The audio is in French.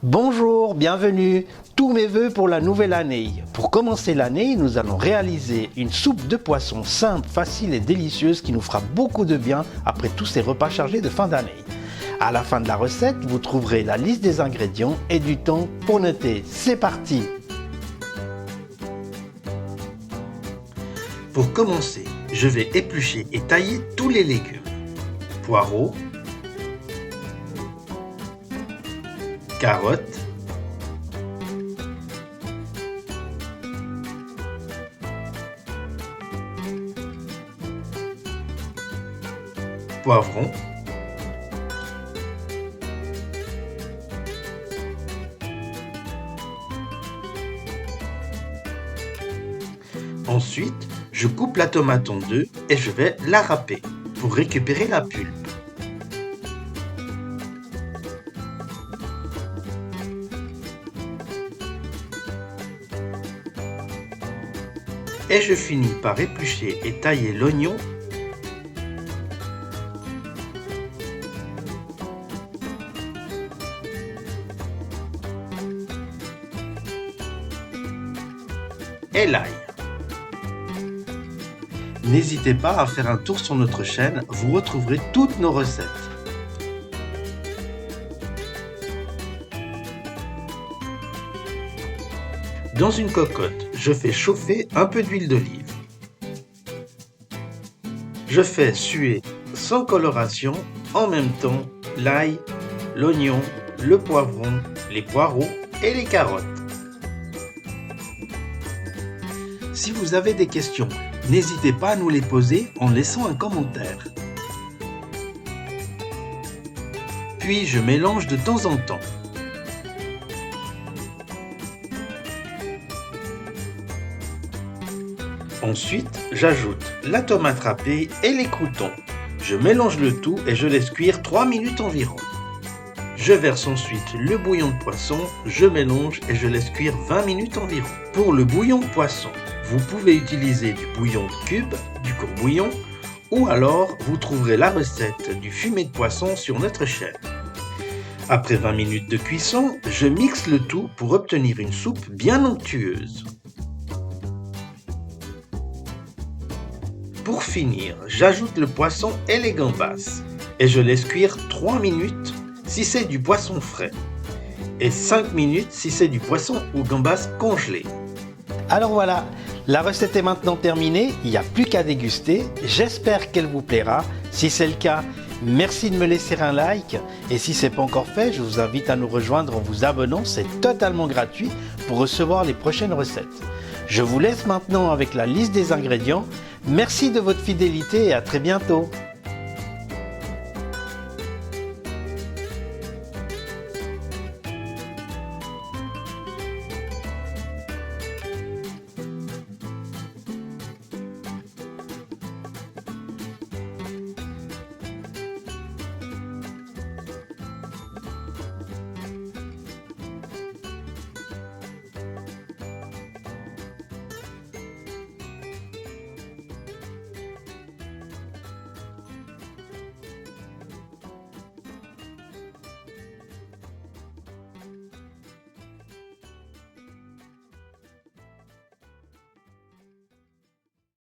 Bonjour, bienvenue, tous mes vœux pour la nouvelle année. Pour commencer l'année, nous allons réaliser une soupe de poisson simple, facile et délicieuse qui nous fera beaucoup de bien après tous ces repas chargés de fin d'année. À la fin de la recette, vous trouverez la liste des ingrédients et du temps pour noter. C'est parti! Pour commencer, je vais éplucher et tailler tous les légumes. Poireaux, carottes, poivrons, ensuite, je coupe la tomate en deux et je vais la râper pour récupérer la pulpe. Et je finis par éplucher et tailler l'oignon, et l'ail. N'hésitez pas à faire un tour sur notre chaîne, vous retrouverez toutes nos recettes. Dans une cocotte, je fais chauffer un peu d'huile d'olive. Je fais suer sans coloration en même temps l'ail, l'oignon, le poivron, les poireaux et les carottes. Si vous avez des questions, n'hésitez pas à nous les poser en laissant un commentaire. Puis je mélange de temps en temps. Ensuite, j'ajoute la tomate râpée et les croûtons. Je mélange le tout et je laisse cuire 3 minutes environ. Je verse ensuite le bouillon de poisson, je mélange et je laisse cuire 20 minutes environ. Pour le bouillon de poisson, vous pouvez utiliser du bouillon de cube, du courbouillon, ou alors vous trouverez la recette du fumet de poisson sur notre chaîne. Après 20 minutes de cuisson, je mixe le tout pour obtenir une soupe bien onctueuse. Pour finir, j'ajoute le poisson et les gambas et je laisse cuire 3 minutes si c'est du poisson frais et 5 minutes si c'est du poisson ou gambas congelé. Alors voilà, la recette est maintenant terminée, il n'y a plus qu'à déguster. J'espère qu'elle vous plaira. Si c'est le cas, merci de me laisser un like et si ce n'est pas encore fait, je vous invite à nous rejoindre en vous abonnant, c'est totalement gratuit pour recevoir les prochaines recettes. Je vous laisse maintenant avec la liste des ingrédients. Merci de votre fidélité et à très bientôt.